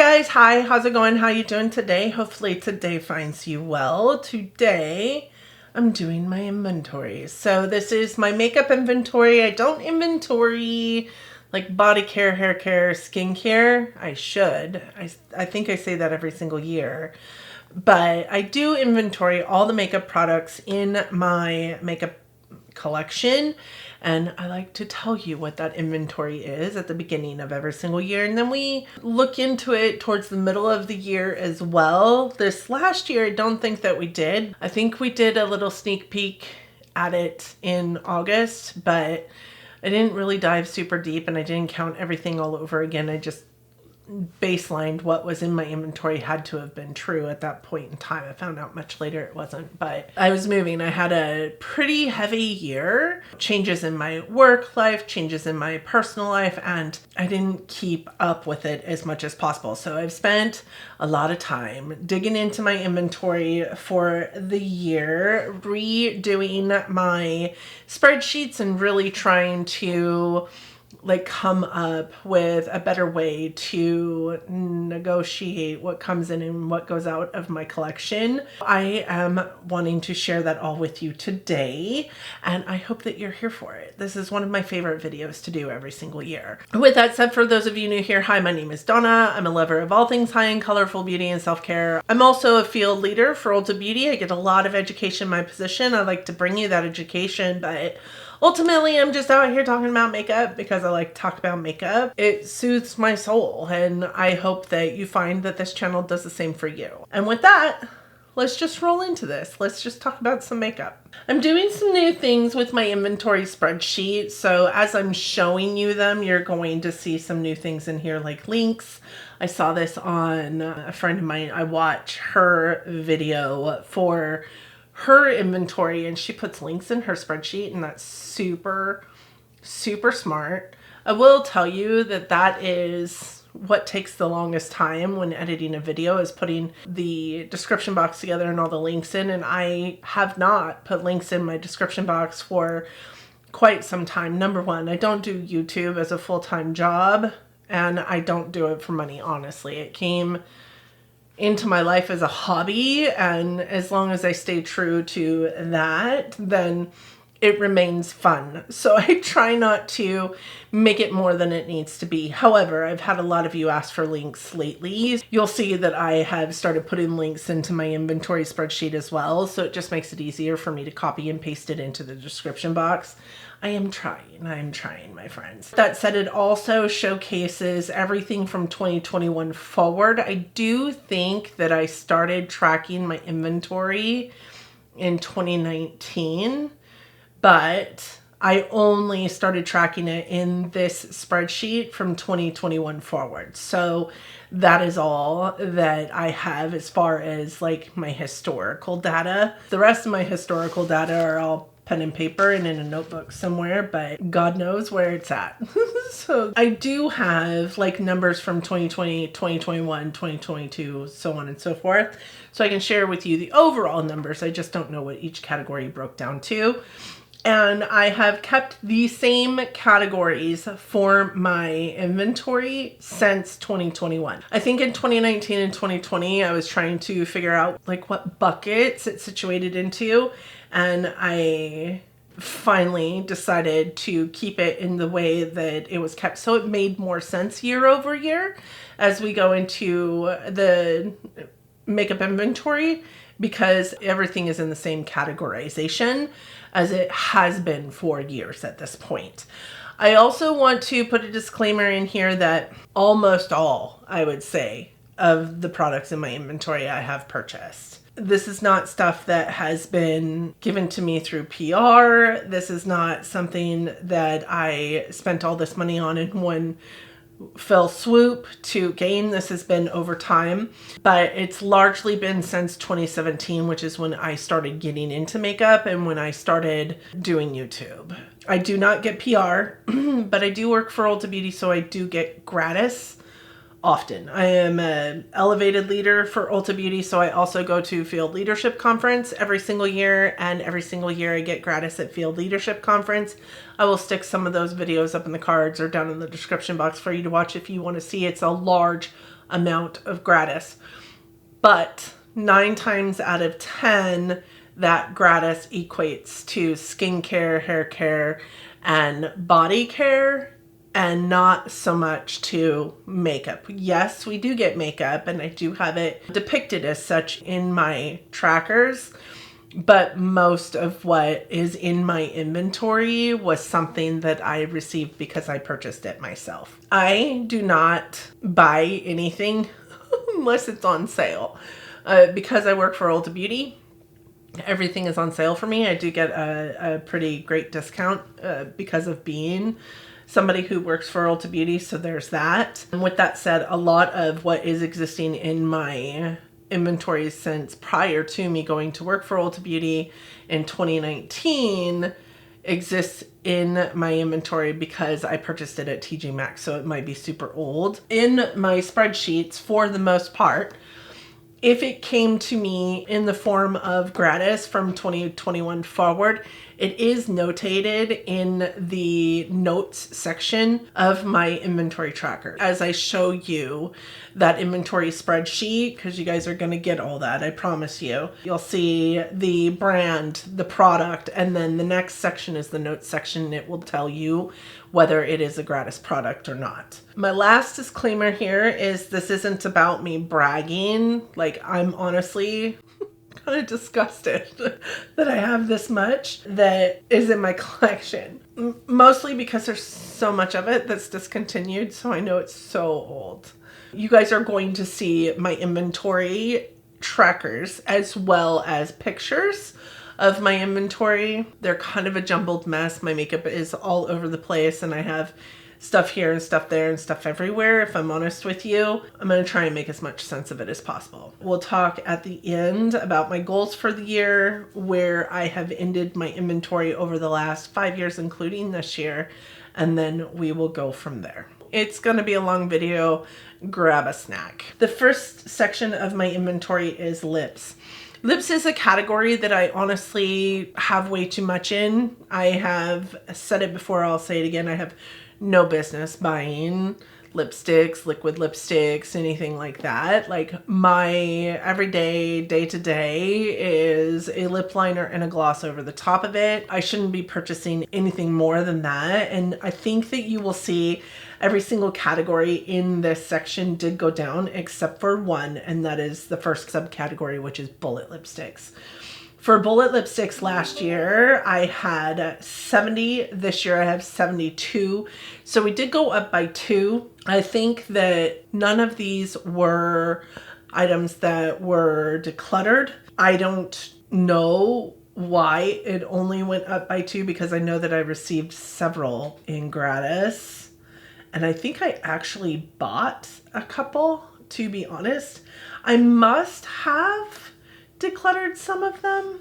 guys, hi, how's it going? How you doing today? Hopefully today finds you well. Today I'm doing my inventory. So this is my makeup inventory. I don't inventory like body care, hair care, skincare. I should. I think I say that every single year. But I do inventory all the makeup products in my makeup collection, and I like to tell you what that inventory is at the beginning of every single year, and then we look into it towards the middle of the year as well. This last year I don't think that we did. I think we did a little sneak peek at it in August, but I didn't really dive super deep and I didn't count everything all over again. I just baselined what was in my inventory had to have been true at that point in time. I found out much later it wasn't, but I was moving. I had a pretty heavy year, changes in my work life, changes in my personal life, and I didn't keep up with it as much as possible. So I've spent a lot of time digging into my inventory for the year, redoing my spreadsheets and really trying to come up with a better way to negotiate what comes in and what goes out of my collection. I am wanting to share that all with you today, and I hope that you're here for it. This is one of my favorite videos to do every single year. With that said, for those of you new here, hi, my name is Donna. I'm a lover of all things high-end, colorful beauty and self-care. I'm also a field leader for Ulta Beauty. I get a lot of education in my position. I like to bring you that education, but ultimately, I'm just out here talking about makeup because I like to talk about makeup. It soothes my soul, and I hope that you find that this channel does the same for you. And with that, let's just roll into this. Let's just talk about some makeup. I'm doing some new things with my inventory spreadsheet. So as I'm showing you them, you're going to see some new things in here like links. I saw this on a friend of mine. I watch her video for her inventory and she puts links in her spreadsheet, and that's super smart. I will tell you that that is what takes the longest time when editing a video, is putting the description box together and all the links in, and I have not put links in my description box for quite some time. Number one, I don't do YouTube as a full-time job, and I don't do it for money, honestly. It came into my life as a hobby, and as long as I stay true to that, then it remains fun. So I try not to make it more than it needs to be. However, I've had a lot of you ask for links lately. You'll see that I have started putting links into my inventory spreadsheet as well, so it just makes it easier for me to copy and paste it into the description box. I'm trying, my friends. That said, it also showcases everything from 2021 forward. I do think that I started tracking my inventory in 2019, but I only started tracking it in this spreadsheet from 2021 forward. So that is all that I have as far as like my historical data. The rest of my historical data are all pen and paper and in a notebook somewhere, but God knows where it's at. So I do have like numbers from 2020, 2021, 2022, so on and so forth. So I can share with you the overall numbers. I just don't know what each category broke down to. And I have kept the same categories for my inventory since 2021. I think in 2019 and 2020, I was trying to figure out like what buckets it's situated into. And I finally decided to keep it in the way that it was kept. So it made more sense year over year as we go into the makeup inventory, because everything is in the same categorization as it has been for years at this point. I also want to put a disclaimer in here that almost all, I would say, of the products in my inventory I have purchased. This is not stuff that has been given to me through PR. This is not something that I spent all this money on in one fell swoop to gain. This has been over time, but it's largely been since 2017, which is when I started getting into makeup and when I started doing YouTube. I do not get PR, but I do work for Ulta Beauty, so I do get gratis often. I am an elevated leader for Ulta Beauty, so I also go to Field Leadership Conference every single year, and every single year I get gratis at Field Leadership Conference. I will stick some of those videos up in the cards or down in the description box for you to watch if you want to see. It's a large amount of gratis. But 9 times out of 10, that gratis equates to skincare, hair care, and body care, and not so much to makeup. Yes, we do get makeup, and I do have it depicted as such in my trackers, but most of what is in my inventory was something that I received because I purchased it myself. I do not buy anything unless it's on sale. Because I work for Ulta Beauty, everything is on sale for me. I do get a pretty great discount because of being somebody who works for Ulta Beauty, so there's that. And with that said, a lot of what is existing in my inventory since prior to me going to work for Ulta Beauty in 2019 exists in my inventory because I purchased it at TJ Maxx, so it might be super old. In my spreadsheets, for the most part, if it came to me in the form of gratis from 2021 forward, it is notated in the notes section of my inventory tracker. As I show you that inventory spreadsheet, because you guys are going to get all that, I promise you. You'll see the brand, the product, and then the next section is the notes section. It will tell you whether it is a gratis product or not. My last disclaimer here is this isn't about me bragging. Like, I'm honestly kind of disgusted that I have this much that is in my collection. Mostly because there's so much of it that's discontinued, so I know it's so old. You guys are going to see my inventory trackers as well as pictures of my inventory. They're kind of a jumbled mess. My makeup is all over the place and I have stuff here and stuff there and stuff everywhere. If I'm honest with you, I'm going to try and make as much sense of it as possible. We'll talk at the end about my goals for the year, where I have ended my inventory over the last 5 years, including this year, and then we will go from there. It's going to be a long video. Grab a snack. The first section of my inventory is lips. Lips is a category that I honestly have way too much in. I have said it before, I'll say it again. I have no business buying lipsticks, liquid lipsticks, anything like that. Like, my everyday, day-to-day is a lip liner and a gloss over the top of it. I shouldn't be purchasing anything more than that. And I think that you will see every single category in this section did go down except for one, and that is the first subcategory, which is bullet lipsticks. For bullet lipsticks last year, I had 70. This year I have 72. So we did go up by 2. I think that none of these were items that were decluttered. I don't know why it only went up by 2, because I know that I received several in gratis. And I think I actually bought a couple, to be honest. I must have decluttered some of them,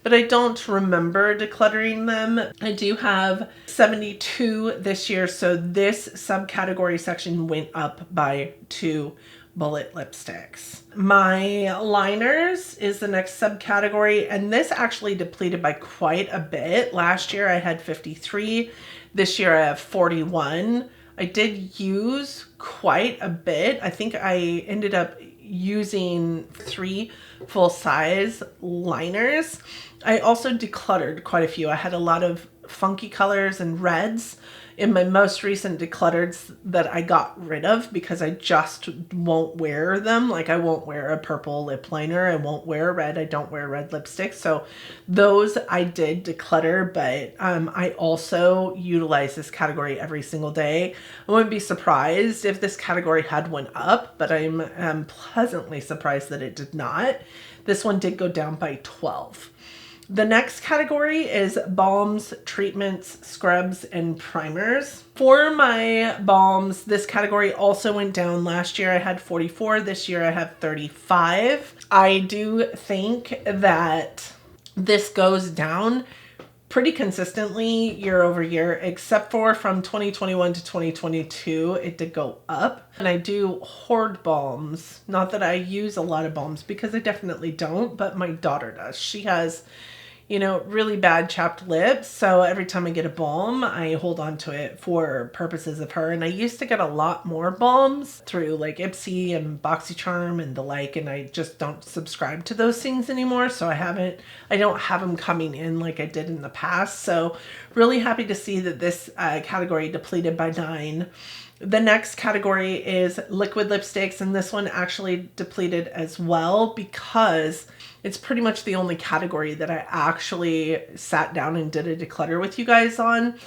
but I don't remember decluttering them. I do have 72 this year, so this subcategory section went up by 2 bullet lipsticks. My liners is the next subcategory, and this actually depleted by quite a bit. Last year I had 53. This year I have 41. I did use quite a bit. I think I ended up using 3 full-size liners. I also decluttered quite a few. I had a lot of funky colors and reds in my most recent decluttereds that I got rid of because I just won't wear them. Like, I won't wear a purple lip liner. I won't wear a red. I don't wear red lipstick. So those I did declutter, but I also utilize this category every single day. I wouldn't be surprised if this category had went up, but I'm pleasantly surprised that it did not. This one did go down by 12. The next category is balms, treatments, scrubs, and primers. For my balms, this category also went down. Last year I had 44. This year I have 35. I do think that this goes down pretty consistently year over year, except for from 2021 to 2022, it did go up. And I do hoard balms. Not that I use a lot of balms, because I definitely don't, but my daughter does. She has, really bad chapped lips. So every time I get a balm, I hold on to it for purposes of her. And I used to get a lot more balms through like Ipsy and BoxyCharm and the like, and I just don't subscribe to those things anymore. So I don't have them coming in like I did in the past. So really happy to see that this category depleted by 9. The next category is liquid lipsticks, and this one actually depleted as well because it's pretty much the only category that I actually sat down and did a declutter with you guys on,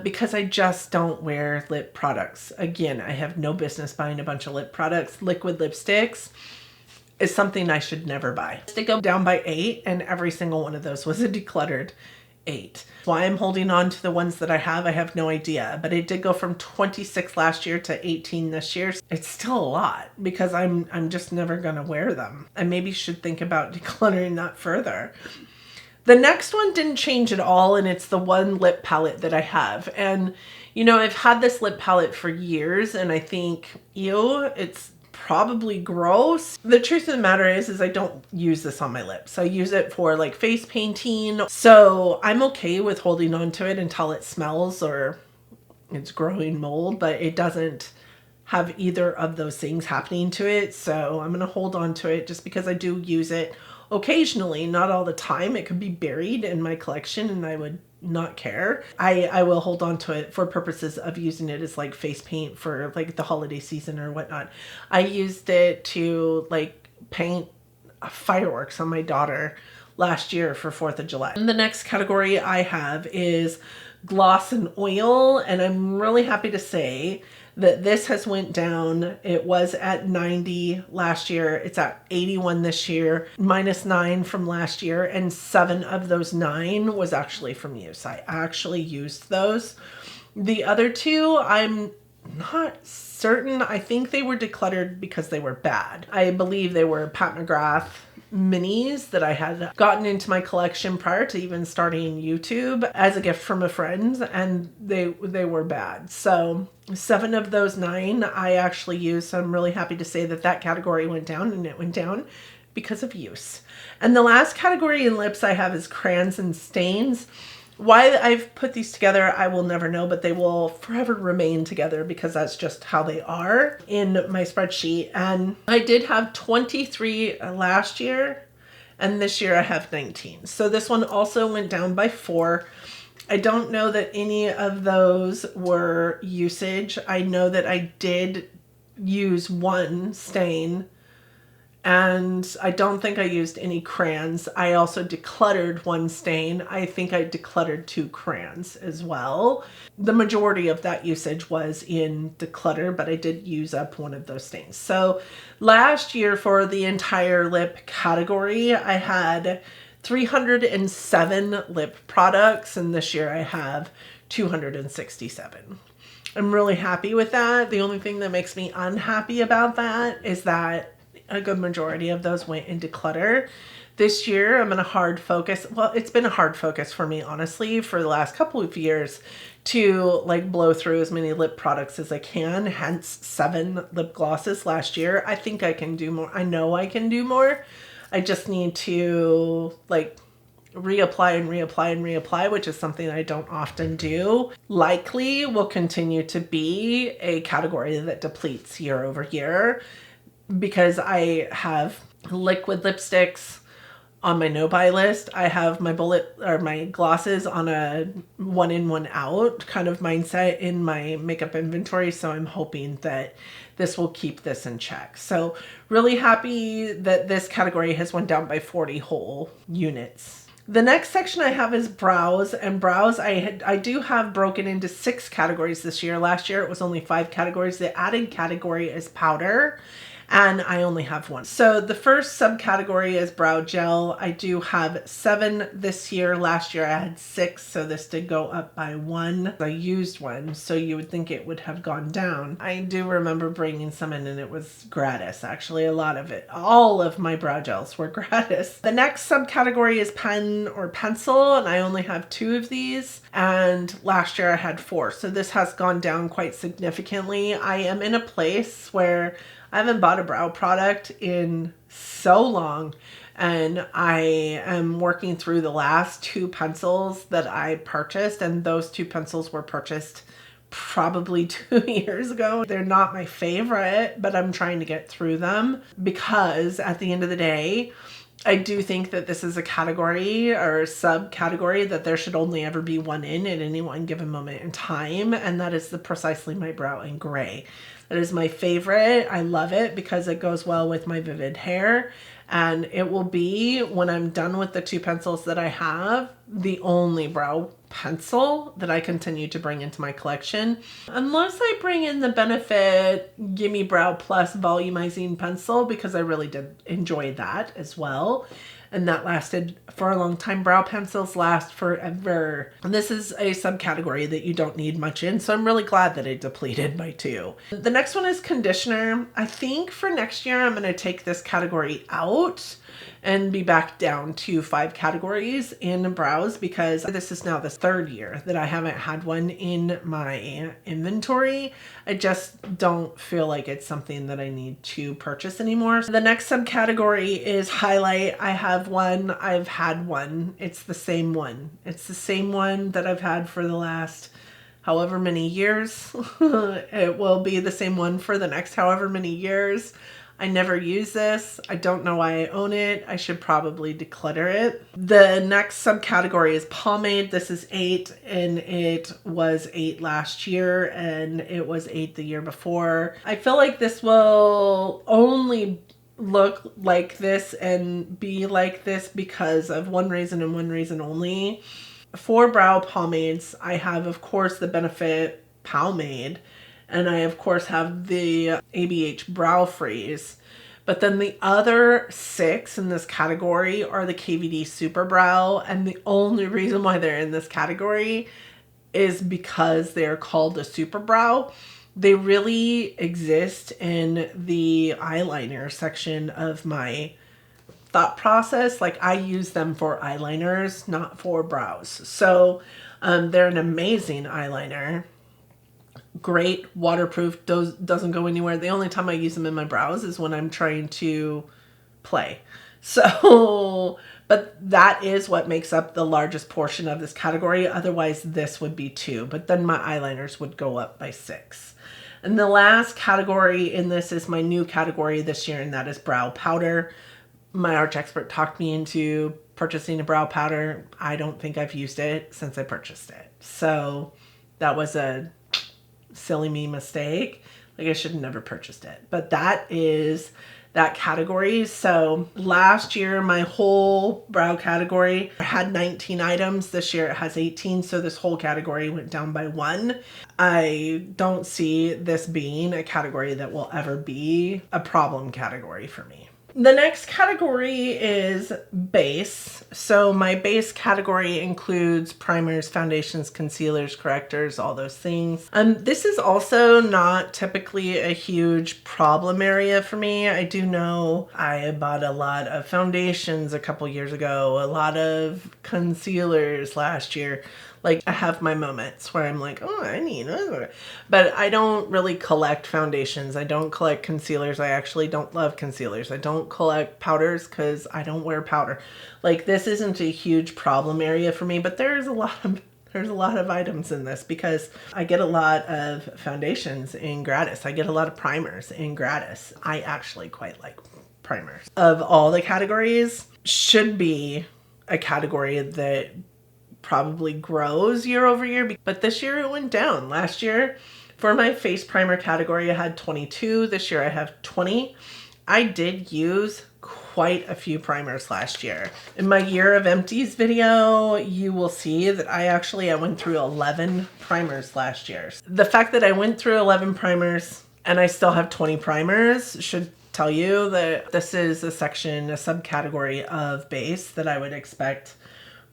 because I just don't wear lip products. Again, I have no business buying a bunch of lip products. Liquid lipsticks is something I should never buy. They go down by 8, and every single one of those was a decluttered 8. Why I'm holding on to the ones that I have no idea, but it did go from 26 last year to 18 this year. It's still a lot because I'm just never gonna wear them. I maybe should think about decluttering that further. The next one didn't change at all, and it's the one lip palette that I have. And I've had this lip palette for years, and I think, it's probably gross. The truth of the matter is I don't use this on my lips. I use it for like face painting. So I'm okay with holding on to it until it smells or it's growing mold, but it doesn't have either of those things happening to it. So I'm going to hold on to it just because I do use it occasionally, not all the time. It could be buried in my collection and I would not care. I will hold on to it for purposes of using it as like face paint for like the holiday season or whatnot. I used it to like paint fireworks on my daughter last year for 4th of July. And the next category I have is gloss and oil, and I'm really happy to say that this has went down. It was at 90 last year. It's at 81 this year, -9 from last year. And 7 of those 9 was actually from use. I actually used those. The other 2, I'm not certain. I think they were decluttered because they were bad. I believe they were Pat McGrath minis that I had gotten into my collection prior to even starting YouTube as a gift from a friend, and they were bad. So 7 of those 9 I actually used. So I'm really happy to say that category went down, and it went down because of use. And the last category in lips I have is crayons and stains. Why I've put these together, I will never know, but they will forever remain together because that's just how they are in my spreadsheet. And I did have 23 last year, and this year I have 19. So this one also went down by 4. I don't know that any of those were usage. I know that I did use 1 stain, and I don't think I used any crayons. I also decluttered 1 stain. I think I decluttered 2 crayons as well. The majority of that usage was in declutter, but I did use up 1 of those stains. So last year for the entire lip category, I had 307 lip products, and this year I have 267. I'm really happy with that. The only thing that makes me unhappy about that is that a good majority of those went into clutter. This year, I'm in a hard focus. Well, it's been a hard focus for me, honestly, for the last couple of years to like blow through as many lip products as I can. Hence 7 lip glosses last year. I think I can do more. I know I can do more. I just need to like reapply and reapply and reapply, which is something I don't often do. Likely will continue to be a category that depletes year over year, because I have liquid lipsticks on my no-buy list. I have my my glosses on a 1 in, 1 out kind of mindset in my makeup inventory. So I'm hoping that this will keep this in check. So really happy that this category has went down by 40 whole units. The next section I have is brows, and brows I do have broken into 6 categories this year. Last year it was only 5 categories. The added category is powder, and I only have 1. So the first subcategory is brow gel. I do have 7 this year. Last year I had 6, so this did go up by 1. I used 1, so you would think it would have gone down. I do remember bringing some in, and it was gratis. Actually, a lot of it. All of my brow gels were gratis. The next subcategory is pen or pencil, and I only have 2 of these. And last year I had 4, so this has gone down quite significantly. I am in a place where I haven't bought a brow product in so long, and I am working through the last 2 pencils that I purchased, and those 2 pencils were purchased probably 2 years ago. They're not my favorite, but I'm trying to get through them because at the end of the day, I do think that this is a category or subcategory that there should only ever be one in at any one given moment in time, and that is the Precisely My Brow in Gray. That is my favorite. I love it because it goes well with my vivid hair, and it will be, when I'm done with the 2 pencils that I have, the only brow pencil that I continue to bring into my collection, unless I bring in the Benefit Gimme Brow Plus Volumizing Pencil, because I really did enjoy that as well. And that lasted for a long time. Brow pencils last forever. And this is a subcategory that you don't need much in, so I'm really glad that it depleted by 2. The next one is conditioner. I think for next year I'm going to take this category out and be back down to 5 categories in brows, because this is now the 3rd year that I haven't had one in my inventory. I just don't feel like it's something that I need to purchase anymore. The next subcategory is highlight. I have one. I've had one. It's the same one. It's the same one that I've had for the last however many years. It will be the same one for the next however many years. I never use this. I don't know why I own it. I should probably declutter it. The next subcategory is pomade. This is 8, and it was 8 last year, and it was 8 the year before. I feel like this will only look like this and be like this because of one reason and one reason only. For brow pomades, I have, of course, the Benefit Pomade, and I, of course, have the ABH Brow Freeze. But then the other 6 in this category are the KVD Super Brow. And the only reason why they're in this category is because they're called a Super Brow. They really exist in the eyeliner section of my thought process. Like, I use them for eyeliners, not for brows. So they're an amazing eyeliner. Great, waterproof, doesn't go anywhere. The only time I use them in my brows is when I'm trying to play. So, but that is what makes up the largest portion of this category. Otherwise, this would be 2, but then my eyeliners would go up by 6. And the last category in this is my new category this year, and that is brow powder. My arch expert talked me into purchasing a brow powder. I don't think I've used it since I purchased it. So that was a silly me mistake. Like, I should have never purchased it. But that is that category. So last year, my whole brow category had 19 items. This year it has 18. So this whole category went down by 1. I don't see this being a category that will ever be a problem category for me. The next category is base. So my base category includes primers, foundations, concealers, correctors, all those things. This is also not typically a huge problem area for me. I do know I bought a lot of foundations a couple years ago, a lot of concealers last year. Like, I have my moments where I'm like, oh, I need it. But I don't really collect foundations. I don't collect concealers. I actually don't love concealers. I don't collect powders because I don't wear powder. Like, this isn't a huge problem area for me, but there's a lot of items in this because I get a lot of foundations in gratis. I get a lot of primers in gratis. I actually quite like primers. Of all the categories, should be a category that probably grows year over year, but this year it went down. Last year, for my face primer category, I had 22. This year I have 20. I did use quite a few primers last year. In my year of empties video, you will see that I went through 11 primers last year. The fact that I went through 11 primers and I still have 20 primers should tell you that this is a subcategory of base that I would expect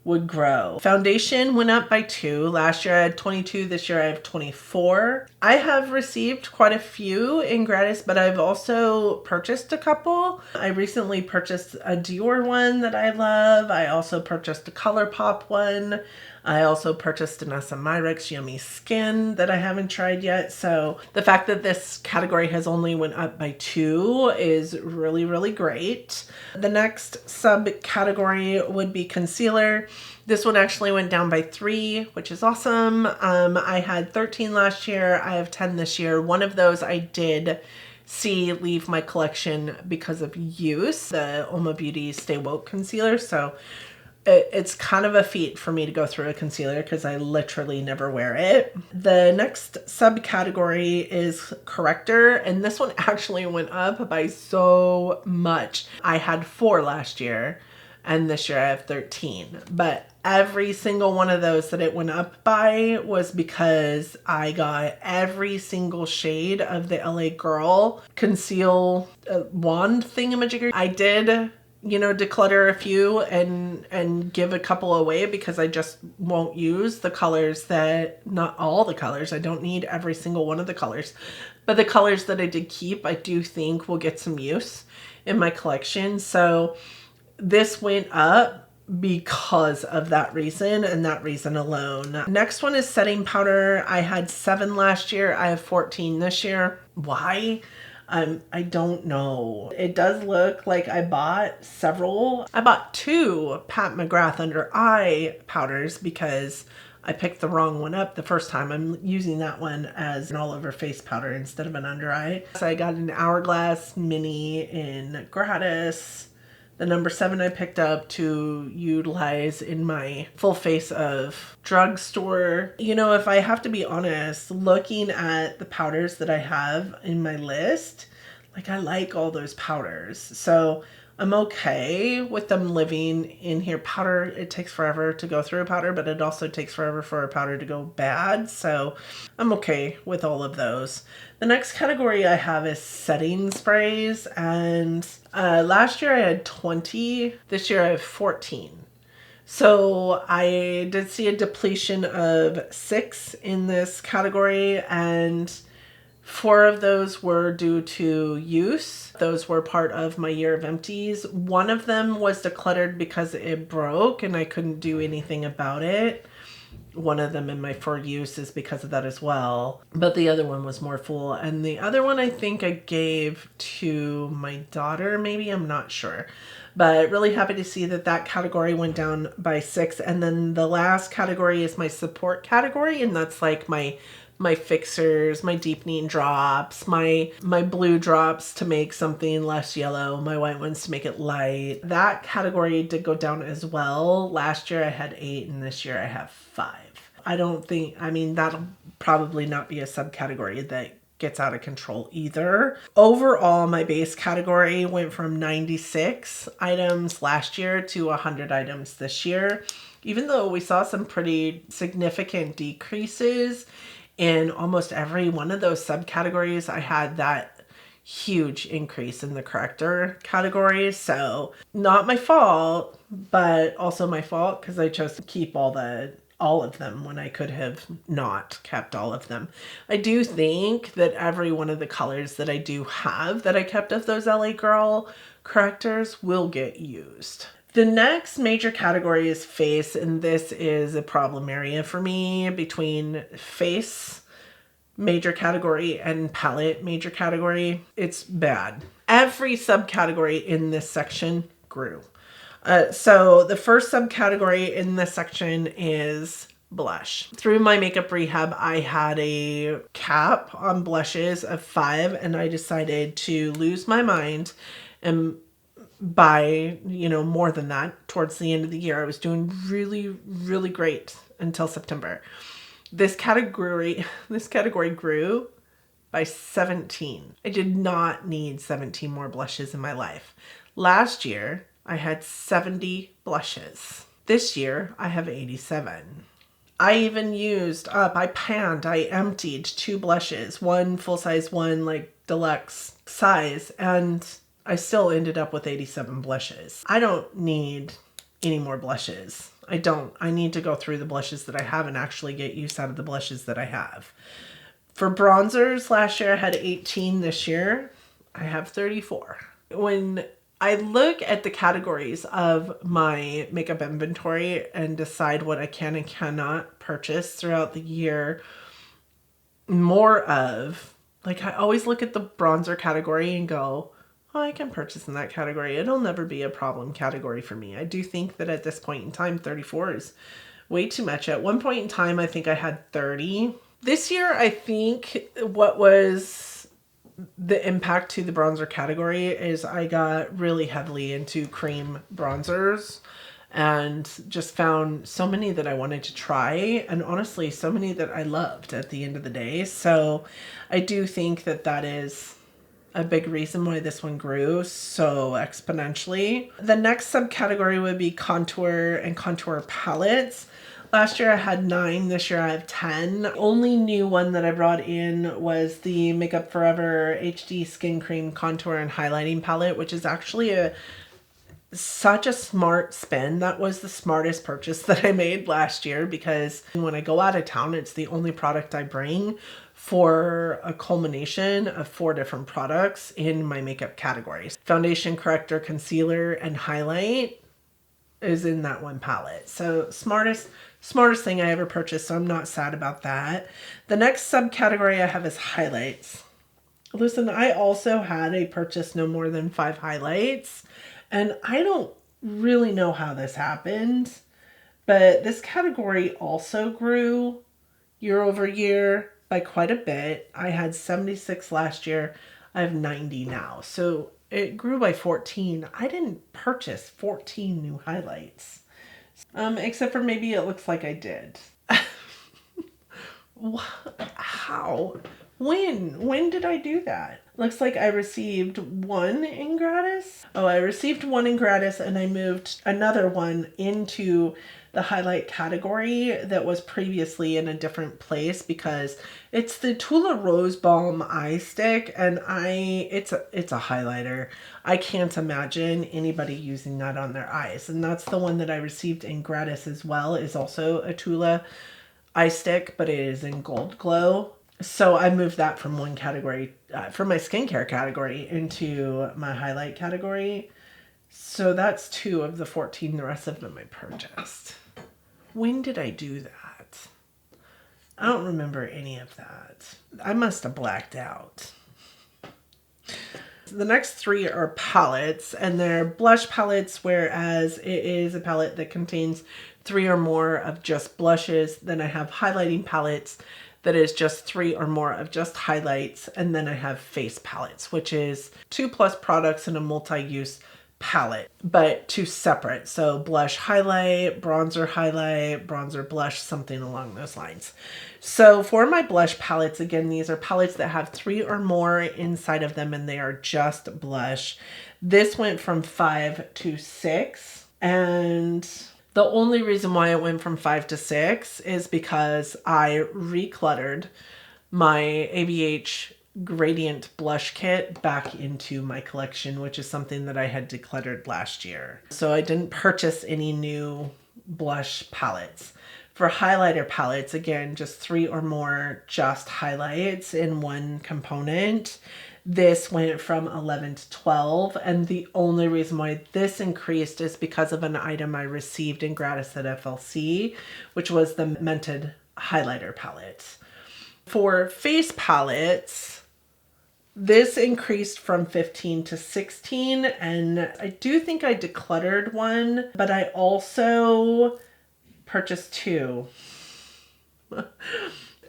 would grow. Foundation went up by 2. Last year I had 22. This year I have 24. I have received quite a few in gratis, but I've also purchased a couple. I recently purchased a Dior one that I love. I also purchased a ColourPop one. I also purchased an Myrex Yummy Skin that I haven't tried yet. So the fact that this category has only went up by 2 is really, really great. The next subcategory would be concealer. This one actually went down by 3, which is awesome. I had 13 last year. I have 10 this year. One of those I did see leave my collection because of use, the Oma Beauty Stay Woke concealer. So it's kind of a feat for me to go through a concealer because I literally never wear it. The next subcategory is corrector, and this one actually went up by so much. I had 4 last year, and this year I have 13. But every single one of those that it went up by was because I got every single shade of the LA Girl conceal wand thingamajigger. I did, declutter a few and give a couple away because I just won't use the colors not all the colors. I don't need every single one of the colors. But the colors that I did keep, I do think will get some use in my collection. So this went up because of that reason and that reason alone. Next one is setting powder. I had 7 last year. I have 14 this year. Why? I don't know. It does look like I bought several. I bought 2 Pat McGrath under eye powders because I picked the wrong one up the first time. I'm using that one as an all over face powder instead of an under eye. So I got an Hourglass Mini in gratis. The number 7 I picked up to utilize in my full face of drugstore. If I have to be honest, looking at the powders that I have in my list, I like all those powders. So I'm okay with them living in here. Powder, it takes forever to go through a powder, but it also takes forever for a powder to go bad. So I'm okay with all of those. The next category I have is setting sprays, and last year I had 20. This year I have 14. So I did see a depletion of 6 in this category, and 4 of those were due to use. Those were part of my year of empties. One of them was decluttered because it broke and I couldn't do anything about it. One of them in my for use is because of that as well. But the other one was more full. And the other one I think I gave to my daughter, maybe, I'm not sure. But really happy to see that category went down by 6. And then the last category is my support category. And that's like my fixers, my deepening drops, my blue drops to make something less yellow, my white ones to make it light. That category did go down as well. Last year I had 8 and this year I have 5. That'll probably not be a subcategory that gets out of control either. Overall, my base category went from 96 items last year to 100 items this year. Even though we saw some pretty significant decreases in almost every one of those subcategories, I had that huge increase in the corrector category. So not my fault, but also my fault because I chose to keep all of them when I could have not kept all of them. I do think that every one of the colors that I do have that I kept of those LA Girl correctors will get used. The next major category is face, and this is a problem area for me between face major category and palette major category. It's bad. Every subcategory in this section grew. So the first subcategory in this section is blush. Through my makeup rehab, I had a cap on blushes of 5, and I decided to lose my mind and buy, more than that towards the end of the year. I was doing really, really great until September. This category grew by 17. I did not need 17 more blushes in my life. Last year, I had 70 blushes. This year, I have 87. I even I emptied 2 blushes, one full size, one deluxe size, and I still ended up with 87 blushes. I don't need any more blushes. I don't. I need to go through the blushes that I have and actually get use out of the blushes that I have. For bronzers, last year I had 18. This year, I have 34. When I look at the categories of my makeup inventory and decide what I can and cannot purchase throughout the year. More of, like, I always look at the bronzer category and go, oh, I can purchase in that category. It'll never be a problem category for me. I do think that at this point in time, 34 is way too much. At one point in time, I think I had 30. This year, I think what was the impact to the bronzer category is I got really heavily into cream bronzers and just found so many that I wanted to try, and honestly so many that I loved at the end of the day. So I do think that that is a big reason why this one grew so exponentially. The next subcategory would be contour and contour palettes. Last year I had 9, this year I have 10. The only new one that I brought in was the Makeup Forever HD Skin Cream Contour and Highlighting Palette, which is actually such a smart spin. That was the smartest purchase that I made last year, because when I go out of town, it's the only product I bring for a culmination of 4 different products in my makeup categories. Foundation, corrector, concealer, and highlight is in that one palette. So smartest thing I ever purchased, so I'm not sad about that. The next subcategory I have is highlights. Listen, I also had a purchase no more than 5 highlights, and I don't really know how this happened, but this category also grew year over year by quite a bit. I had 76 last year. I have 90 now. So it grew by 14. I didn't purchase 14 new highlights. Except for maybe it looks like I did. How? When did I do that? Looks like I received 1 in gratis. Oh, I received 1 in gratis, and I moved another one into the highlight category that was previously in a different place, because it's the Tula Rose Balm Eye Stick, and it's a highlighter. I can't imagine anybody using that on their eyes, and that's the one that I received in gratis as well. Is also a Tula eye stick, but it is in Gold Glow. So I moved that from one category, from my skincare category, into my highlight category. So that's 2 of the 14. The rest of them I purchased. When did I do that? I don't remember any of that. I must have blacked out. The next 3 are palettes, and they're blush palettes, whereas it is a palette that contains 3 or more of just blushes. Then I have highlighting palettes that is just 3 or more of just highlights. And then I have face palettes, which is 2+ products in a multi-use palette, but 2 separate. So blush highlight, bronzer blush, something along those lines. So for my blush palettes, again, these are palettes that have 3 or more inside of them, and they are just blush. This went from 5 to 6, and the only reason why it went from 5 to 6 is because I recluttered my ABH Gradient Blush Kit back into my collection, which is something that I had decluttered last year. So I didn't purchase any new blush palettes. For highlighter palettes, again, just 3 or more just highlights in one component. This went from 11 to 12, and the only reason why this increased is because of an item I received in gratis at FLC, which was the Mented highlighter palette. For face palettes, this increased from 15 to 16, and I do think I decluttered one, but I also purchased 2.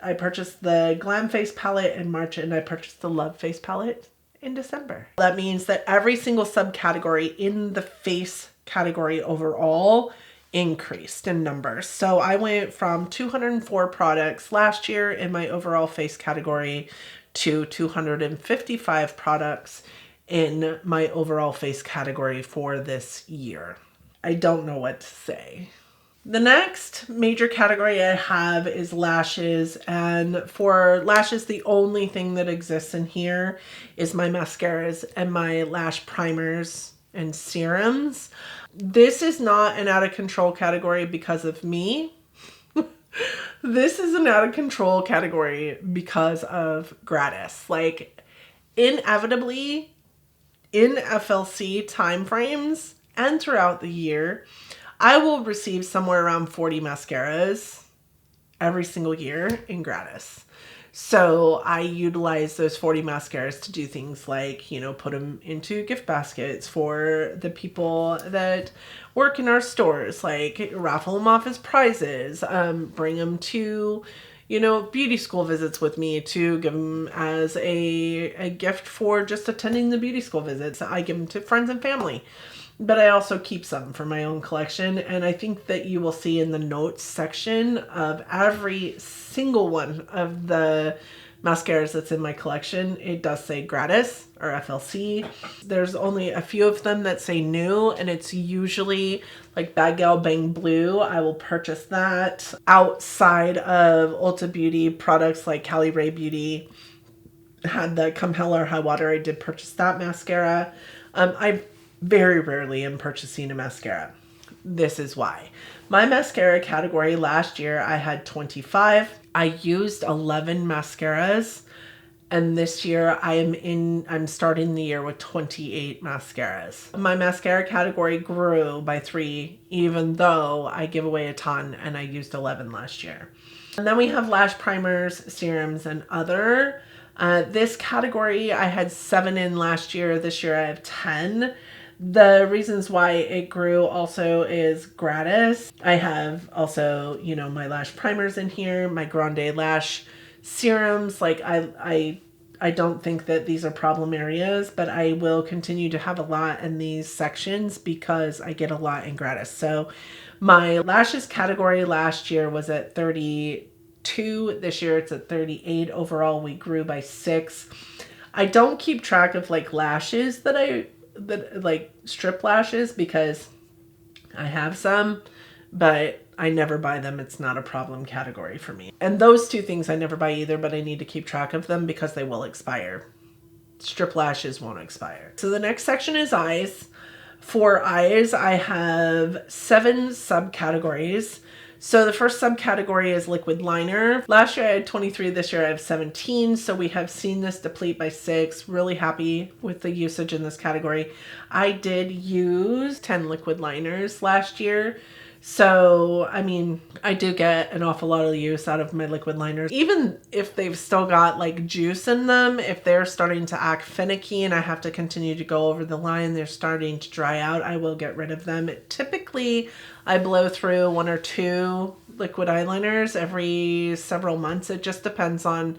I purchased the Glam Face palette in March, and I purchased the Love Face palette in December. That means that every single subcategory in the face category overall increased in numbers. So I went from 204 products last year in my overall face category to 255 products in my overall face category for this year. I don't know what to say. The next major category I have is lashes, and for lashes, the only thing that exists in here is my mascaras and my lash primers and serums. This is not an out of control category because of me. This is an out of control category because of gratis. Like, inevitably, in FLC time frames and throughout the year, I will receive somewhere around 40 mascaras every single year in gratis. So I utilize those 40 mascaras to do things like, you know, put them into gift baskets for the people that work in our stores, like raffle them off as prizes, bring them to, you know, beauty school visits with me to give them as a gift for just attending the beauty school visits. I give them to friends and family. But I also keep some for my own collection. And I think that you will see in the notes section of every single one of the mascaras that's in my collection, it does say gratis or FLC. There's only a few of them that say new, and it's usually like Bad Gal Bang Blue. I will purchase that. Outside of Ulta Beauty products like Cali Ray Beauty had the Come Hell or High Water, I did purchase that mascara. I very rarely am purchasing a mascara. This is why. My mascara category last year, I had 25. I used 11 mascaras. And this year I'm starting the year with 28 mascaras. My mascara category grew by 3, even though I give away a ton and I used 11 last year. And then we have lash primers, serums, and other. This category I had 7 in last year. This year I have 10. The reasons why it grew also is gratis. I have also, you know, my lash primers in here, my Grande Lash serums. Like I don't think that these are problem areas, but I will continue to have a lot in these sections because I get a lot in gratis. So my lashes category last year was at 32. This year it's at 38. Overall, we grew by 6. I don't keep track of like lashes that like strip lashes because I have some, but I never buy them. It's not a problem category for me. And those two things I never buy either, but I need to keep track of them because they will expire. Strip lashes won't expire. So the next section is eyes. For eyes, I have 7 subcategories. So the first subcategory is liquid liner. Last year I had 23, this year I have 17. So we have seen this deplete by 6. Really happy with the usage in this category. I did use 10 liquid liners last year. So, I mean, I do get an awful lot of use out of my liquid liners. Even if they've still got like juice in them, if they're starting to act finicky and I have to continue to go over the line, they're starting to dry out, I will get rid of them. Typically, I blow through 1 or 2 liquid eyeliners every several months. It just depends on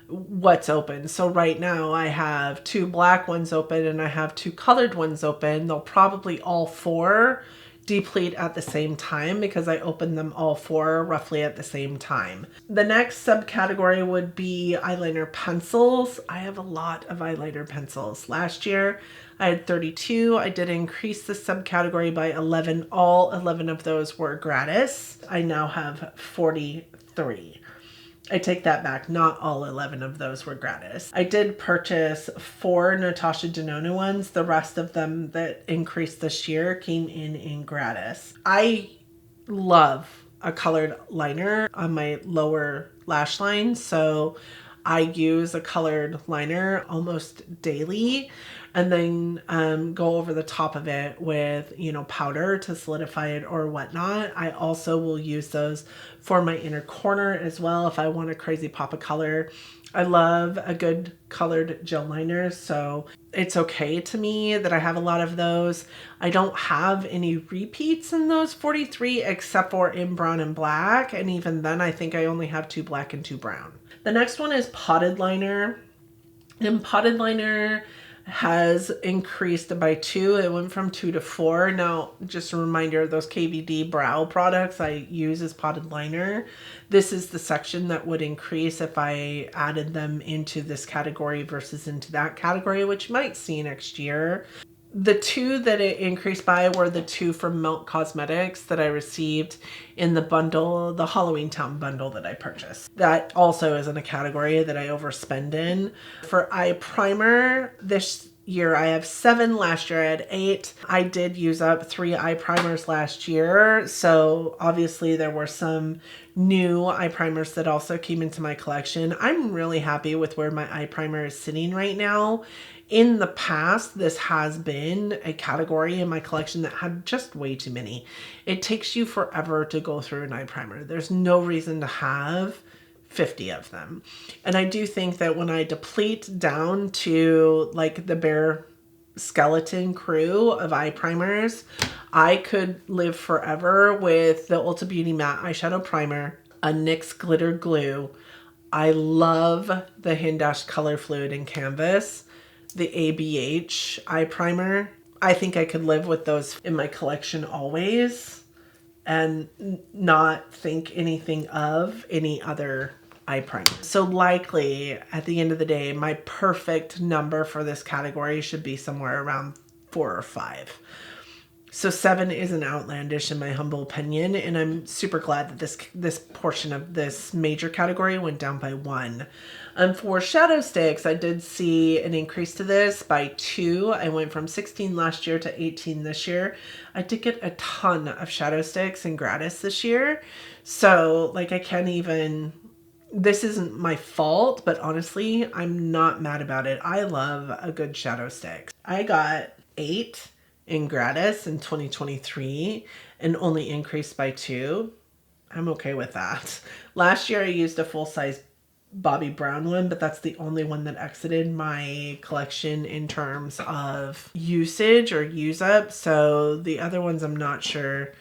what's open. So right now I have 2 black ones open and I have 2 colored ones open. They'll probably all 4 deplete at the same time because I opened them all 4 roughly at the same time. The next subcategory would be eyeliner pencils. I have a lot of eyeliner pencils. Last year I had 32. I did increase the subcategory by 11. All 11 of those were gratis. I now have 43. I take that back. Not all 11 of those were gratis. I did purchase 4 Natasha Denona ones. The rest of them that increased this year came in gratis. I love a colored liner on my lower lash line. So I use a colored liner almost daily and then go over the top of it with, you know, powder to solidify it or whatnot. I also will use those for my inner corner as well if I want a crazy pop of color. I love a good colored gel liner, so it's okay to me that I have a lot of those. I don't have any repeats in those 43 except for in brown and black, and even then I think I only have 2 black and 2 brown. The next one is potted liner. And potted liner has increased by 2. It went from 2 to 4. Now, just a reminder, those KVD brow products I use as potted liner. This is the section that would increase if I added them into this category versus into that category, which you might see next year. The 2 that it increased by were the 2 from Milk Cosmetics that I received in the bundle, the Halloween Town bundle that I purchased. That also is in a category that I overspend in. For eye primer, this year I have 7. Last year I had 8. I did use up 3 eye primers last year. So obviously there were some new eye primers that also came into my collection. I'm really happy with where my eye primer is sitting right now. In the past, this has been a category in my collection that had just way too many. It takes you forever to go through an eye primer. There's no reason to have 50 of them. And I do think that when I deplete down to like the bare skeleton crew of eye primers, I could live forever with the Ulta Beauty Matte Eyeshadow Primer, a NYX Glitter Glue. I love the Hindash Color Fluid and Canvas, the ABH eye primer. I think I could live with those in my collection always and not think anything of any other eye primer. So likely at the end of the day, my perfect number for this category should be somewhere around 4 or 5. So 7 isn't outlandish in my humble opinion, and I'm super glad that this portion of this major category went down by 1. For shadow sticks, I did see an increase to this by 2. I went from 16 last year to 18 this year. I did get a ton of shadow sticks and gratis this year. So like I can't even, this isn't my fault, but honestly, I'm not mad about it. I love a good shadow stick. I got 8 in gratis in 2023 and only increased by 2. I'm okay with that. Last year I used a full-size Bobbi Brown one, but that's the only one that exited my collection in terms of usage or use up. So the other ones I'm not sure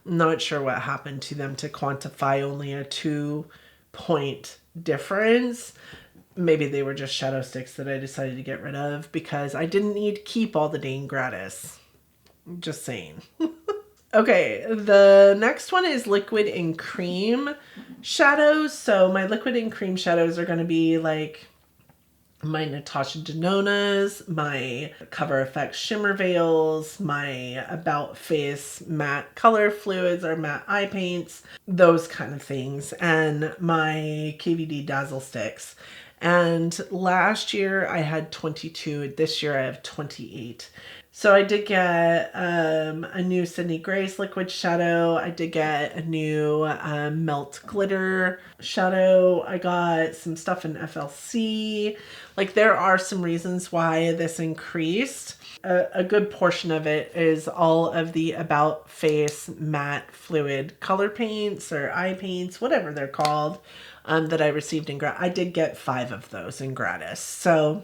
what happened to them to quantify only a 2-point difference. Maybe they were just shadow sticks that I decided to get rid of because I didn't need to keep all the dang gratis. Just saying. Okay, the next one is liquid and cream shadows. So my liquid and cream shadows are going to be like my Natasha Denona's, my Cover FX Shimmer Veils, my About Face matte color fluids or matte eye paints, those kind of things, and my KVD Dazzle Sticks. And last year I had 22. This year I have 28. So I did get a new Sydney Grace liquid shadow. I did get a new Melt Glitter shadow. I got some stuff in FLC. Like there are some reasons why this increased. A good portion of it is all of the About Face matte fluid color paints or eye paints, whatever they're called, that I received in gratis. I did get 5 of those in gratis. So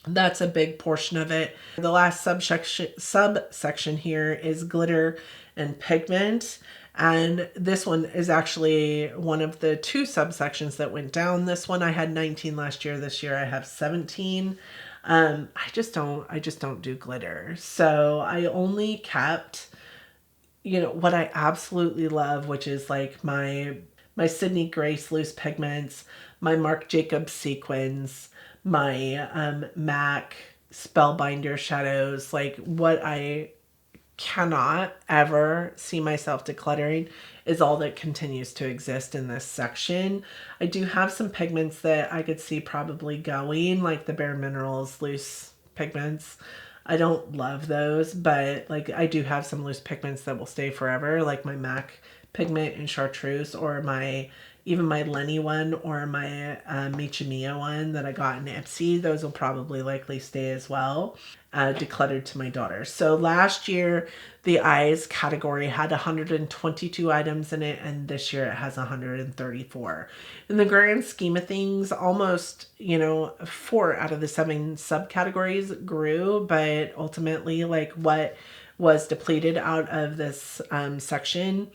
that's a big portion of it. The last subsection here is glitter and pigment. And this one is actually one of the 2 subsections that went down. This one I had 19 last year. This year I have 17. I just don't do glitter. So I only kept, what I absolutely love, which is like my Sydney Grace loose pigments, my Marc Jacobs sequins, my MAC Spellbinder shadows. Like what I cannot ever see myself decluttering is all that continues to exist in this section. I do have some pigments that I could see probably going, like the Bare Minerals loose pigments. I don't love those, but like I do have some loose pigments that will stay forever, like my MAC pigment in Chartreuse, or even my Lenny one, or my Micha Mia one that I got in Ipsy. Those will probably likely stay as well, decluttered to my daughter. So last year, the eyes category had 122 items in it, and this year it has 134. In the grand scheme of things, almost, 4 out of the 7 subcategories grew, but ultimately, like what was depleted out of this section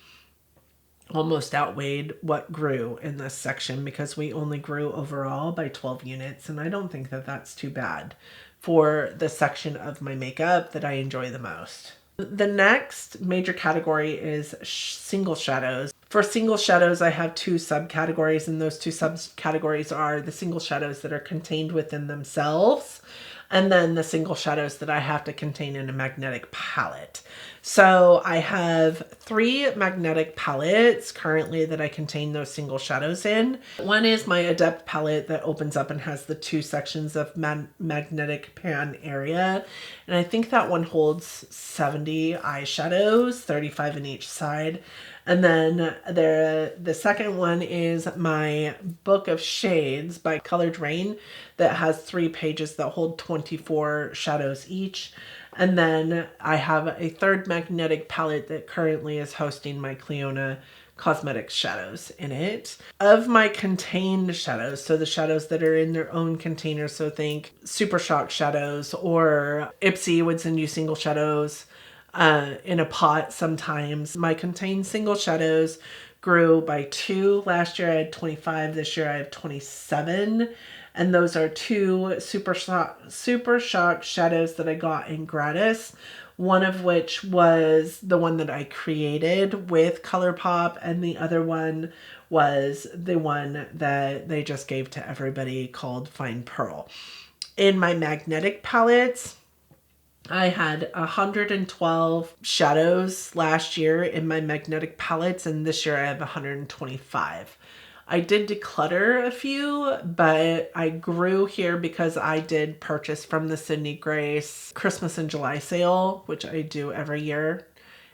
almost outweighed what grew in this section, because we only grew overall by 12 units. And I don't think that that's too bad for the section of my makeup that I enjoy the most. The next major category is single shadows. For single shadows, I have 2 subcategories, and those 2 subcategories are the single shadows that are contained within themselves, and then the single shadows that I have to contain in a magnetic palette. So I have 3 magnetic palettes currently that I contain those single shadows in. One is my Adept palette that opens up and has the 2 sections of magnetic pan area. And I think that one holds 70 eyeshadows, 35 in each side. And then the second one is my Book of Shades by Colored Rain that has 3 pages that hold 24 shadows each. And then I have a third magnetic palette that currently is hosting my Cliona Cosmetics shadows in it. Of my contained shadows, so the shadows that are in their own container, so think Super Shock shadows, or Ipsy would send you single shadows in a pot sometimes. My contained single shadows grew by 2. Last year I had 25, this year I have 27. And those are 2 Super Shock shadows that I got in gratis. One of which was the one that I created with ColourPop, and the other one was the one that they just gave to everybody called Fine Pearl. In my magnetic palettes, I had 112 shadows last year in my magnetic palettes, and this year I have 125. I did declutter a few, but I grew here because I did purchase from the Sydney Grace Christmas in July sale, which I do every year.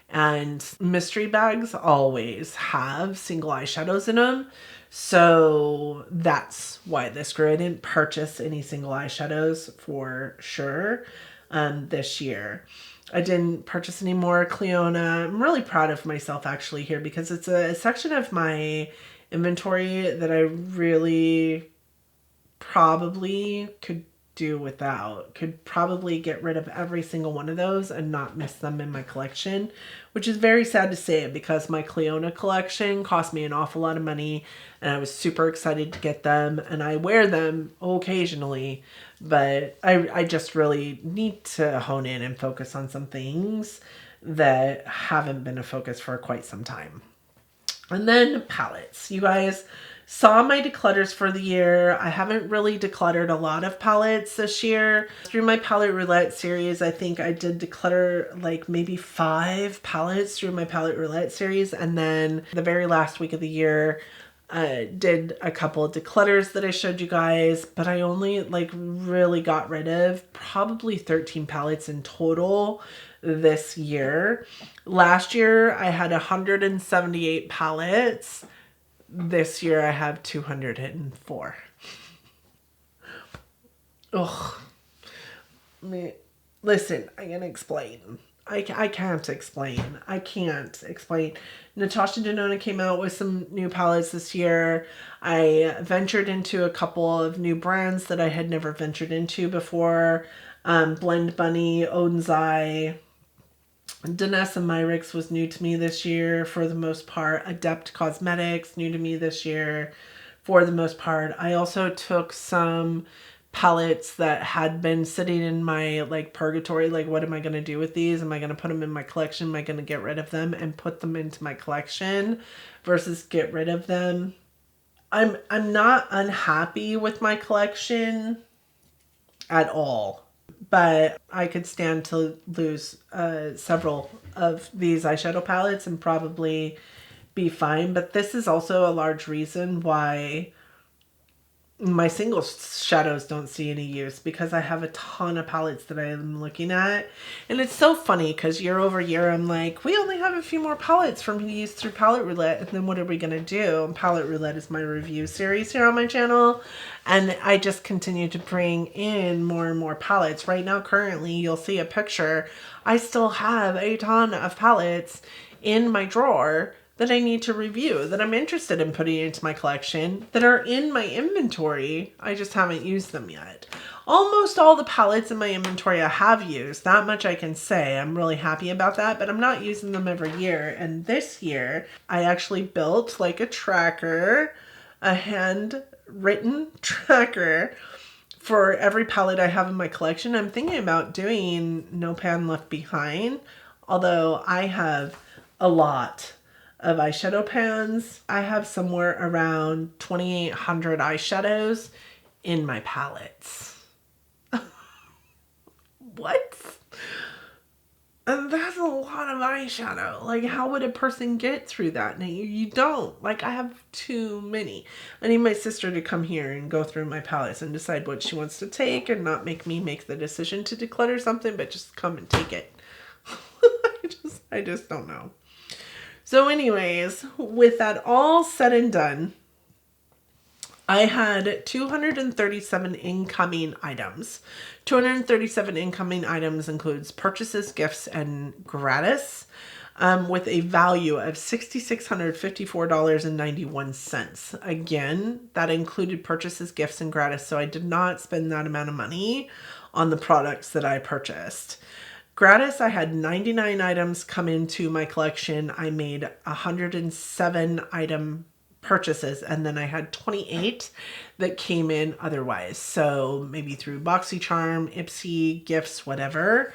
And mystery bags always have single eyeshadows in them. So that's why this grew. I didn't purchase any single eyeshadows for sure this year. I didn't purchase any more Cliona. I'm really proud of myself actually here because it's a section of my inventory that I really probably could do without. Could probably get rid of every single one of those and not miss them in my collection, which is very sad to say because my Cliona collection cost me an awful lot of money and I was super excited to get them, and I wear them occasionally, but I just really need to hone in and focus on some things that haven't been a focus for quite some time. And then palettes. You guys saw my declutters for the year. I haven't really decluttered a lot of palettes this year. Through my palette roulette series, I think I did declutter like maybe 5 palettes through my palette roulette series. And then the very last week of the year, did a couple of declutters that I showed you guys, but I only like really got rid of probably 13 palettes in total this year. Last year I had 178 palettes. This year I have 204. Ugh. Listen, I'm gonna explain. I can't explain. I can't explain. Natasha Denona came out with some new palettes this year. I ventured into a couple of new brands that I had never ventured into before. Blend Bunny, Onsai, Danessa Myrix was new to me this year for the most part. Adept Cosmetics, new to me this year for the most part. I also took some palettes that had been sitting in my like purgatory, like what am I going to do with these? Am I going to put them in my collection? Am I going to get rid of them and put them into my collection versus get rid of them? I'm not unhappy with my collection at all, but I could stand to lose several of these eyeshadow palettes and probably be fine. But this is also a large reason why my single shadows don't see any use, because I have a ton of palettes that I am looking at. And it's so funny because year over year I'm like, we only have a few more palettes for me to use through Palette Roulette, and then what are we going to do? And Palette Roulette is my review series here on my channel, and I just continue to bring in more and more palettes. Right now currently you'll see a picture. I still have a ton of palettes in my drawer that I need to review, that I'm interested in putting into my collection, that are in my inventory. I just haven't used them yet. Almost all the palettes in my inventory I have used. That much I can say. I'm really happy about that, but I'm not using them every year. And this year, I actually built like a tracker, a handwritten tracker for every palette I have in my collection. I'm thinking about doing No Pan Left Behind, although I have a lot of eyeshadow pans. I have somewhere around 2,800 eyeshadows in my palettes. What? And that's a lot of eyeshadow. Like, how would a person get through that? And you don't. Like, I have too many. I need my sister to come here and go through my palettes and decide what she wants to take and not make me make the decision to declutter something, but just come and take it. I just don't know. So anyways, with that all said and done, I had 237 incoming items. 237 incoming items includes purchases, gifts, and gratis, with a value of $6,654.91. Again, that included purchases, gifts, and gratis, so I did not spend that amount of money on the products that I purchased. Gratis, I had 99 items come into my collection. I made 107 item purchases, and then I had 28 that came in otherwise. So maybe through BoxyCharm, Ipsy, gifts, whatever.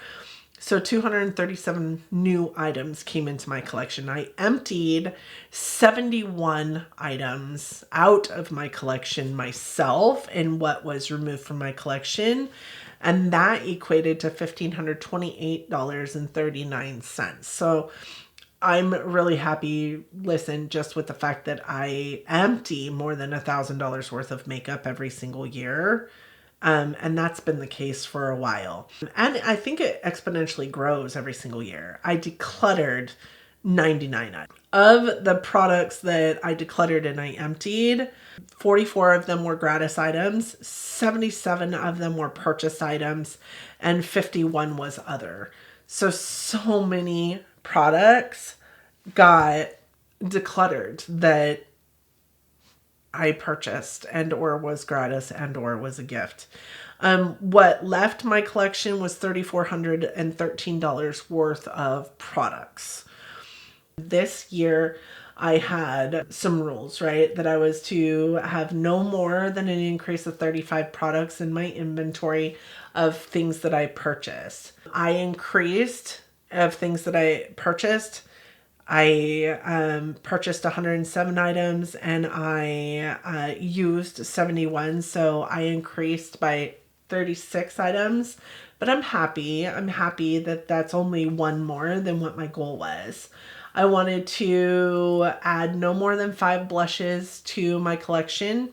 So 237 new items came into my collection. I emptied 71 items out of my collection myself in what was removed from my collection. And that equated to $1,528.39. So I'm really happy, listen, just with the fact that I empty more than $1,000 worth of makeup every single year. And that's been the case for a while. And I think it exponentially grows every single year. I decluttered 99 items. Of the products that I decluttered and I emptied, 44 of them were gratis items, 77 of them were purchased items, and 51 was other. So many products got decluttered that I purchased and or was gratis and or was a gift. What left my collection was $3,413 worth of products. This year I had some rules, right? That I was to have no more than an increase of 35 products in my inventory of things that I purchased. I increased of things that I purchased. I purchased 107 items and I used 71. So I increased by 36 items, but I'm happy. I'm happy that that's only one more than what my goal was. I wanted to add no more than 5 blushes to my collection.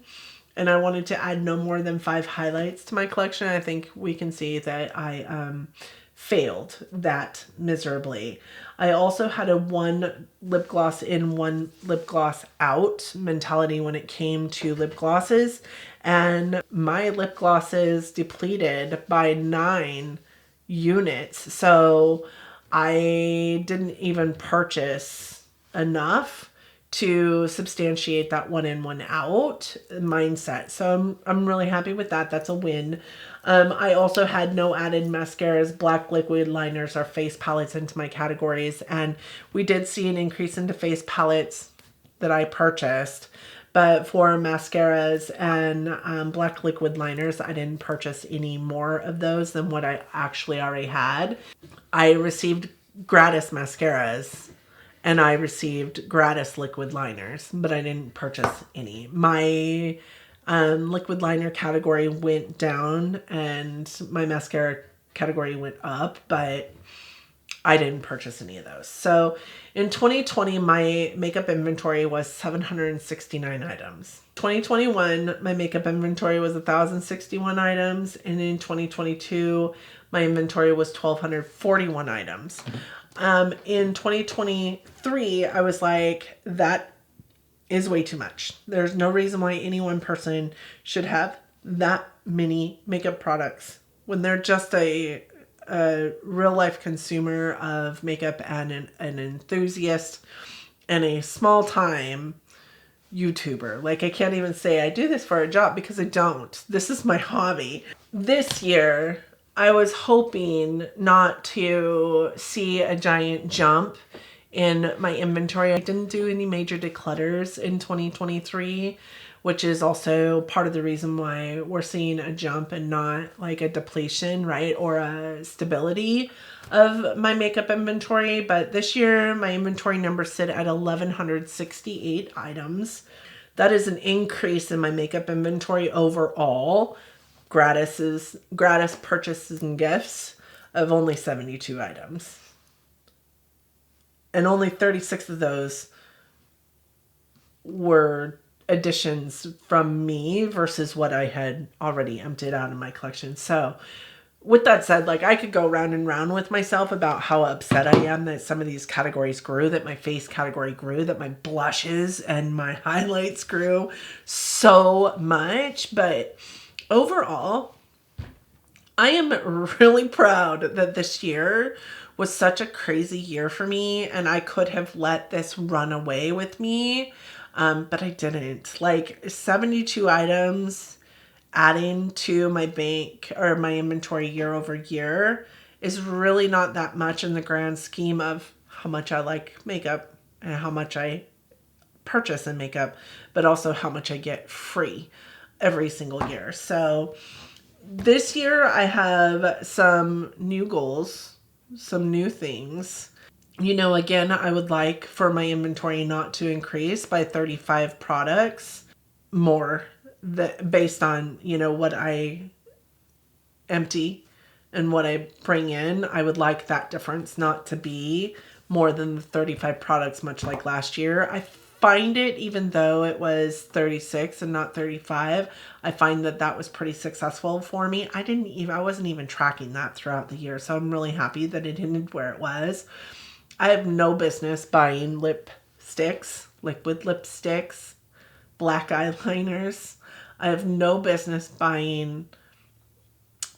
And I wanted to add no more than 5 highlights to my collection. I think we can see that I failed that miserably. I also had a one lip gloss in, one lip gloss out mentality when it came to lip glosses. And my lip glosses depleted by 9 units. So I didn't even purchase enough to substantiate that one in, one out mindset. So I'm really happy with that. That's a win. I also had no added mascaras, black liquid liners, or face palettes into my categories. And we did see an increase into face palettes that I purchased. But for mascaras and black liquid liners, I didn't purchase any more of those than what I actually already had. I received gratis mascaras and I received gratis liquid liners, but I didn't purchase any. My liquid liner category went down and my mascara category went up, but I didn't purchase any of those. So in 2020, my makeup inventory was 769 items. 2021, my makeup inventory was 1,061 items. And in 2022, my inventory was 1,241 items. In 2023, I was like, that is way too much. There's no reason why any one person should have that many makeup products when they're just a real life consumer of makeup and an enthusiast and a small time YouTuber. Like, I can't even say I do this for a job because I don't. This is my hobby. This year, I was hoping not to see a giant jump in my inventory. I didn't do any major declutters in 2023, which is also part of the reason why we're seeing a jump and not like a depletion, right? Or a stability of my makeup inventory. But this year, my inventory numbers sit at 1,168 items. That is an increase in my makeup inventory overall. Gratis purchases and gifts of only 72 items. and only 36 of those were additions from me versus what I had already emptied out of my collection. So with that said, like, I could go round and round with myself about how upset I am that some of these categories grew, that my face category grew, that my blushes and my highlights grew so much. But overall, I am really proud that this year was such a crazy year for me, and I could have let this run away with me, but I didn't. Like, 72 items adding to my bank or my inventory year over year is really not that much in the grand scheme of how much I like makeup and how much I purchase in makeup, but also how much I get free every single year. So this year I have some new goals, some new things. You know, again, I would like for my inventory not to increase by 35 products more based on, you know, what I empty and what I bring in. I would like that difference not to be more than the 35 products, much like last year. I find it, even though it was 36 and not 35, I find that that was pretty successful for me. I wasn't even tracking that throughout the year, so I'm really happy that it ended where it was. I have no business buying lipsticks, liquid lipsticks, black eyeliners. I have no business buying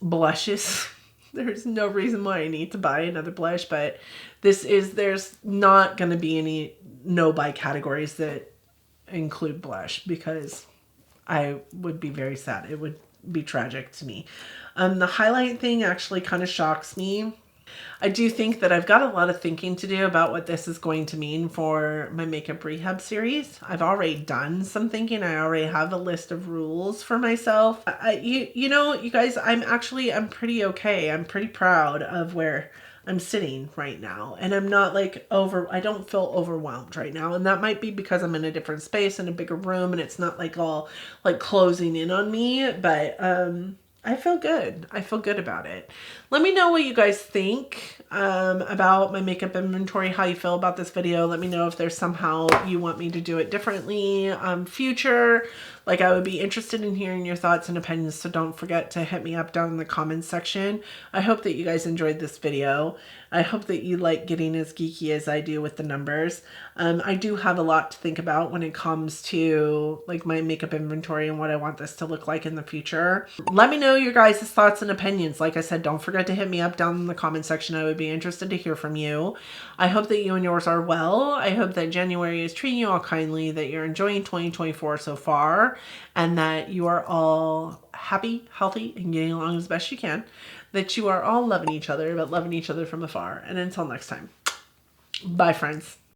blushes. There's no reason why I need to buy another blush, but there's not going to be any no buy categories that include blush, because I would be very sad. It would be tragic to me. The highlight thing actually kind of shocks me. I do think that I've got a lot of thinking to do about what this is going to mean for my makeup rehab series. I've already done some thinking. I already have a list of rules for myself. You know, you guys, I'm pretty okay. I'm pretty proud of where I'm sitting right now. And I'm not like I don't feel overwhelmed right now. And that might be because I'm in a different space, in a bigger room, and it's not like all like closing in on me. But I feel good. I feel good about it. Let me know what you guys think about my makeup inventory, how you feel about this video. Let me know if there's somehow you want me to do it differently future. Like, I would be interested in hearing your thoughts and opinions, so don't forget to hit me up down in the comments section. I hope that you guys enjoyed this video. I hope that you like getting as geeky as I do with the numbers. I do have a lot to think about when it comes to like my makeup inventory and what I want this to look like in the future. Let me know your guys' thoughts and opinions. Like I said, don't forget to hit me up down in the comment section. I would be interested to hear from you. I hope that you and yours are well. I hope that January is treating you all kindly, that you're enjoying 2024 so far, and that you are all happy, healthy, and getting along as best you can. That you are all loving each other, but loving each other from afar. And until next time, bye, friends.